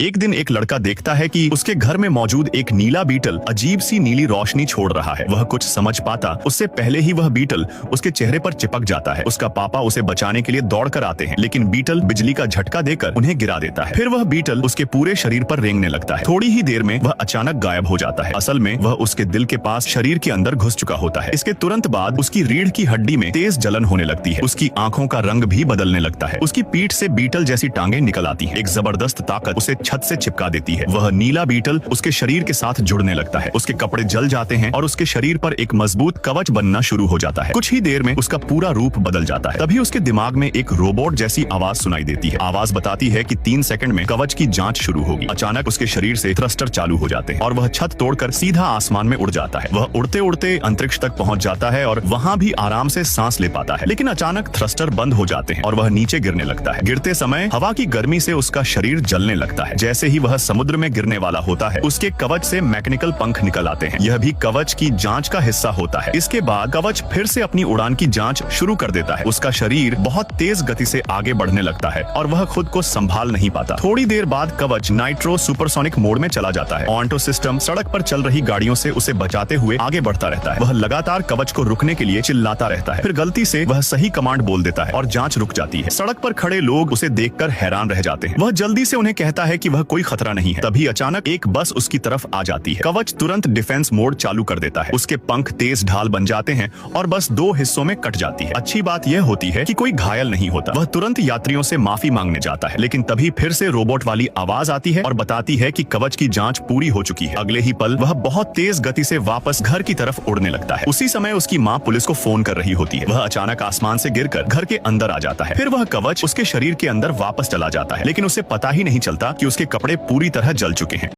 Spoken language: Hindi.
एक दिन एक लड़का देखता है कि उसके घर में मौजूद एक नीला बीटल अजीब सी नीली रोशनी छोड़ रहा है। वह कुछ समझ पाता उससे पहले ही वह बीटल उसके चेहरे पर चिपक जाता है। उसका पापा उसे बचाने के लिए दौड़कर आते हैं, लेकिन बीटल बिजली का झटका देकर उन्हें गिरा देता है। फिर वह बीटल उसके पूरे शरीर पर रेंगने लगता है। थोड़ी ही देर में वह अचानक गायब हो जाता है। असल में वह उसके दिल के पास शरीर के अंदर घुस चुका होता है। इसके तुरंत बाद उसकी रीढ़ की हड्डी में तेज जलन होने लगती है। उसकी आंखों का रंग भी बदलने लगता है। उसकी पीठ से बीटल जैसी टांगे निकल आती है। एक जबरदस्त ताकत उसे छत से चिपका देती है। वह नीला बीटल उसके शरीर के साथ जुड़ने लगता है। उसके कपड़े जल जाते हैं और उसके शरीर पर एक मजबूत कवच बनना शुरू हो जाता है। कुछ ही देर में उसका पूरा रूप बदल जाता है। तभी उसके दिमाग में एक रोबोट जैसी आवाज सुनाई देती है। आवाज बताती है कि 3 सेकंड में कवच की जांच शुरू होगी। अचानक उसके शरीर से थ्रस्टर चालू हो जाते हैं और वह छत तोड़कर सीधा आसमान में उड़ जाता है। वह उड़ते उड़ते अंतरिक्ष तक पहुंच जाता है और वहां भी आराम से सांस ले पाता है। लेकिन अचानक थ्रस्टर बंद हो जाते हैं और वह नीचे गिरने लगता है। गिरते समय हवा की गर्मी से उसका शरीर जलने लगता है। जैसे ही वह समुद्र में गिरने वाला होता है, उसके कवच से मैकेनिकल पंख निकल आते हैं। यह भी कवच की जांच का हिस्सा होता है। इसके बाद कवच फिर से अपनी उड़ान की जांच शुरू कर देता है। उसका शरीर बहुत तेज गति से आगे बढ़ने लगता है और वह खुद को संभाल नहीं पाता। थोड़ी देर बाद कवच नाइट्रो सुपरसोनिक मोड में चला जाता है। ऑन्टो सिस्टम सड़क पर चल रही गाड़ियों से उसे बचाते हुए आगे बढ़ता रहता है। वह लगातार कवच को रुकने के लिए चिल्लाता रहता है। फिर गलती से वह सही कमांड बोल देता है और जांच रुक जाती है। सड़क पर खड़े लोग उसे देखकर हैरान रह जाते हैं। वह जल्दी से उन्हें कहता है कि वह कोई खतरा नहीं है। तभी अचानक एक बस उसकी तरफ आ जाती है। कवच तुरंत डिफेंस मोड चालू कर देता है। उसके पंख तेज ढाल बन जाते हैं और बस 2 हिस्सों में कट जाती है। अच्छी बात यह होती है कि कोई घायल नहीं होता। वह तुरंत यात्रियों से माफी मांगने जाता है, लेकिन तभी फिर से रोबोट वाली आवाज आती है और बताती है कि कवच की जांच पूरी हो चुकी है। अगले ही पल वह बहुत तेज गति से वापस घर की तरफ उड़ने लगता है। उसी समय उसकी माँ पुलिस को फोन कर रही होती है। वह अचानक आसमान से गिरकर घर के अंदर आ जाता है। फिर वह कवच उसके शरीर के अंदर वापस चला जाता है, लेकिन उसे पता ही नहीं चलता कि उसके कपड़े पूरी तरह जल चुके हैं।